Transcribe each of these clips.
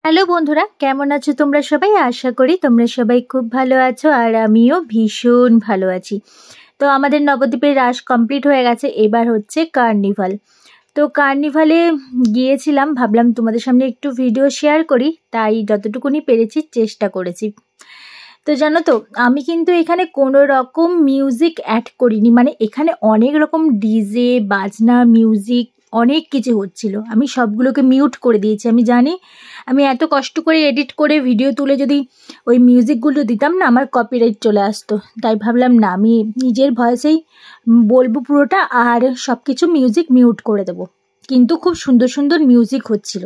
Hello বন্ধুরা, কেমন আছো তোমরা সবাই? আশা করি তোমরা সবাই খুব ভালো আছো আর আমিও ভীষণ ভালো আছি। তো আমাদের নবদ্বীপের রাস কমপ্লিট হয়ে গেছে, এবার হচ্ছে কার্নিভাল। তো কার্নিভালে গিয়েছিলাম, ভাবলাম তোমাদের সামনে একটু ভিডিও শেয়ার করি, তাই যতটুকুনি পেরেছি চেষ্টা করেছি। তো জানো তো, আমি কিন্তু এখানে কোনো রকম মিউজিক অ্যাড করিনি, মানে এখানে অনেক রকম ডিজে বাজনা মিউজিক অনেক কিছু হচ্ছিল, আমি সবগুলোকে মিউট করে দিয়েছি। আমি জানি আমি এত কষ্ট করে এডিট করে ভিডিও তুলে যদি ওই মিউজিকগুলো দিতাম না, আমার কপিরাইট চলে আসতো। তাই ভাবলাম না, আমি নিজের ভয়েসেই বলবো পুরোটা, আর সব কিছু মিউজিক মিউট করে দেবো। কিন্তু খুব সুন্দর সুন্দর মিউজিক হচ্ছিল,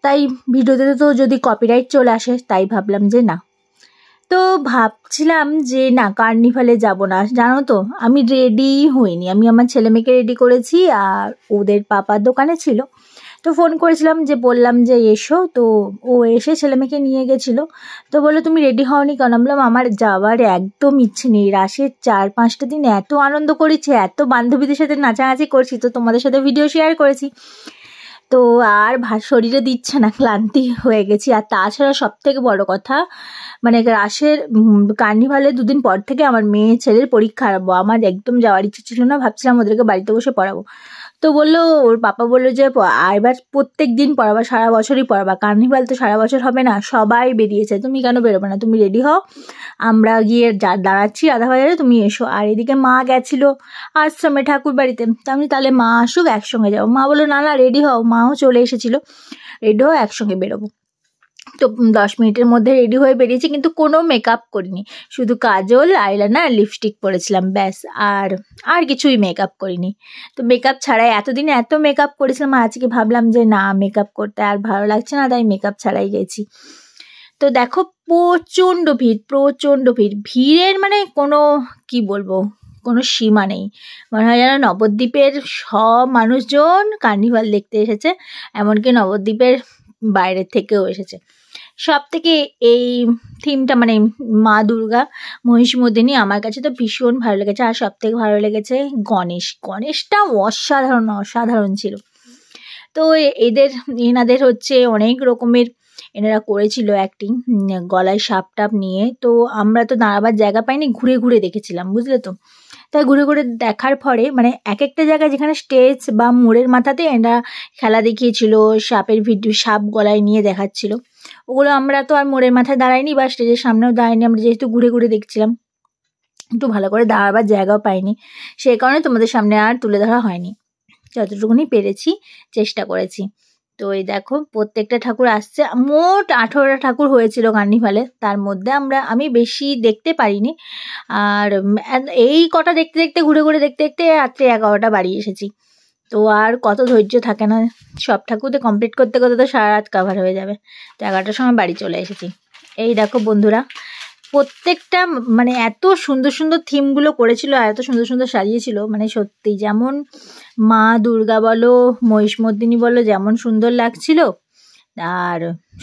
তাই ভিডিওতে তো যদি কপিরাইট চলে আসে, তাই ভাবলাম যে না। তো ভাবছিলাম যে না, কার্নিভালে যাব না। জানো তো, আমি রেডি হইনি, আমি আমার ছেলে মেয়েকে রেডি করেছি, আর ওদের পাপার দোকানে ছিল। তো ফোন করেছিলাম, যে বললাম যে এসো, তো ও এসে ছেলে মেয়েকে নিয়ে গেছিলো। তো বললো তুমি রেডি হওনি কেন? বললাম আমার যাওয়ার একদম ইচ্ছে নেই। রাশের 4-5টা দিন এত আনন্দ করেছি, এত বান্ধবীদের সাথে নাচানাচি করছি, তো তোমাদের সাথে ভিডিও শেয়ার করেছি, তো আর শরীরে দিচ্ছে না, ক্লান্তি হয়ে গেছি। আর তাছাড়া সব থেকে বড় কথা, মানে রাসের কার্নিভালের 2 দিন পর থেকে আমার মেয়ে ছেলের পরীক্ষা আরম্ভ। আমার একদম যাওয়ার ইচ্ছে ছিল না, ভাবছিলাম ওদেরকে বাড়িতে বসে পড়াবো। তো বললো, ওর পাপা বললো যে এবার প্রত্যেক দিন পড়াবা, সারা বছরই পড়াবা, কার্নিভাল তো সারা বছর হবে না, সবাই বেরিয়েছে, তুমি কেন বেরোবে না? তুমি রেডি হও, আমরা গিয়ে দাঁড়াচ্ছি আধা বাজারে, তুমি এসো। আর এদিকে মা গেছিলো আশ্রমে ঠাকুর বাড়িতে, তো আমি তাহলে মা আসুক একসঙ্গে যাবো। মা বললো না না রেডি হও, মাও চলে এসেছিলো, রেডি হও একসঙ্গে বেরোবো। তো 10 মিনিটের মধ্যে রেডি হয়ে বেরিয়েছি, কিন্তু কোনো মেকআপ করিনি, শুধু কাজল আইলাইনার লিপস্টিক পরেছিলাম, ব্যাস। আর কিছুই মেকআপ করিনি। তো মেকআপ ছাড়াই এতদিনে এত মেকআপ করেছিলাম, আজকে ভাবলাম যে না, মেকআপ করতে আর ভালো লাগছে না, তাই মেকআপ ছাড়াই গেছি। তো দেখো, প্রচণ্ড ভিড়, ভিড়ের মানে কোনো কি বলবো, কোনো সীমা নেই। মনে হয় যেন নবদ্বীপের সব মানুষজন কার্নিভাল দেখতে এসেছে, এমনকি নবদ্বীপের বাইরের থেকেও এসেছে। সব থেকে এই থিমটা, মানে মা দুর্গা মহিষমর্দিনী, আমার কাছে তো ভীষণ ভালো লেগেছে। আর সব থেকে ভালো লেগেছে গণেশটা অসাধারণ ছিল। তো এনাদের হচ্ছে অনেক রকমের এনারা করেছিল অ্যাক্টিং, গলায় সাপ টাপ নিয়ে। তো আমরা তো দাঁড়াবার জায়গা পাইনি, ঘুরে ঘুরে দেখেছিলাম, বুঝলে তো। তাই ঘুরে ঘুরে দেখার পরে, মানে এক একটা জায়গায় যেখানে স্টেজ বা মোড়ের মাথাতে এরা খেলা দেখিয়েছিল, সাপ গলায় নিয়ে দেখাচ্ছিল, ওগুলো আমরা তো আর মোড়ের মাথায় দাঁড়াইনি বা স্টেজের সামনেও দাঁড়াইনি, আমরা যেহেতু ঘুরে ঘুরে দেখছিলাম, একটু ভালো করে দাঁড়াবার জায়গাও পাইনি, সেই কারণে তোমাদের সামনে আর তুলে ধরা হয়নি। যতটুকুনি পেরেছি চেষ্টা করেছি। তো এই দেখো, প্রত্যেকটা ঠাকুর আসছে, মোট 18টা ঠাকুর হয়েছিল কার্নিভালে, তার মধ্যে আমি বেশি দেখতে পারিনি। আর এই কটা দেখতে দেখতে ঘুরে ঘুরে দেখতে দেখতে রাত্রে 11টা বাড়ি এসেছি। তো আর কত ধৈর্য থাকে না, সব ঠাকুর তো কমপ্লিট করতে করতে তো সারা রাত কাভার হয়ে যাবে। তো 11টার সময় বাড়ি চলে এসেছি। এই দেখো বন্ধুরা, প্রত্যেকটা মানে এত সুন্দর সুন্দর থিমগুলো করেছিল, আর এত সুন্দর সুন্দর সাজিয়েছিল, মানে সত্যি যেমন মা দুর্গা বলো মহিষমর্দিনী বলো, যেমন সুন্দর লাগছিল, আর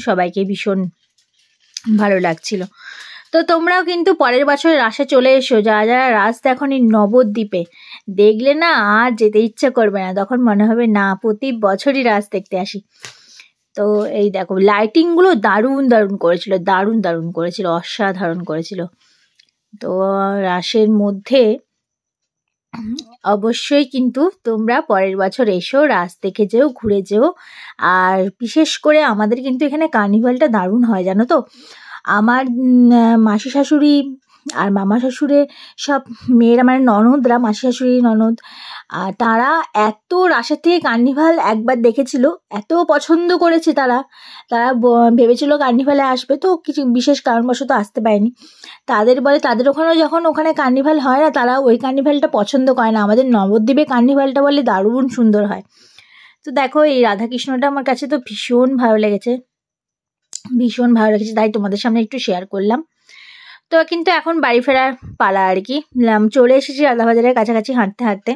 সবাইকে ভীষণ ভালো লাগছিল। তো তোমরাও কিন্তু পরের বছর রাসে চলে এসো, যারা রাস দেখনি নবদ্বীপে, দেখলে না আর যেতে ইচ্ছা করবে না, তখন মনে হবে না প্রতি বছরই রাস দেখতে আসি। তো এই দেখো, লাইটিংগুলো দারুণ করেছিল, অসাধারণ করেছিল। তো রাসের মধ্যে অবশ্যই কিন্তু তোমরা পরের বছর এসো, রাস দেখে যেও, ঘুরে যেও। আর বিশেষ করে আমাদের কিন্তু এখানে কার্নিভালটা দারুণ হয়, জানো তো। আমার মাসি শাশুড়ি আর মামা শ্বশুরে সব মেয়েরা, মানে ননদরা, মাসি শাশুড়ি ননদ, তারা এত রাসের থেকে কার্নিভাল একবার দেখেছিল, এত পছন্দ করেছে তারা ভেবেছিল কার্নিভালে আসবে, তো কিছু বিশেষ কারণবশত আসতে পারেনি। তাদের বলে তাদের ওখানেও যখন ওখানে কার্নিভাল হয় না, তারা ওই কার্নিভালটা পছন্দ করে না, আমাদের নবদ্বীপে কার্নিভালটা বলে দারুণ সুন্দর হয়। তো দেখো, এই রাধাকৃষ্ণটা আমার কাছে তো ভীষণ ভালো লেগেছে, তাই তোমাদের সামনে একটু শেয়ার করলাম। তো কিন্তু এখন বাড়ি ফেরার পালা আর কি, চলে এসেছি রাধাবাজারের কাছাকাছি হাঁটতে হাঁটতে।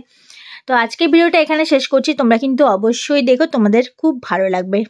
তো আজকে ভিডিওটা এখানে শেষ করছি, তোমরা কিন্তু অবশ্যই দেখো, তোমাদের খুব ভালো লাগবে।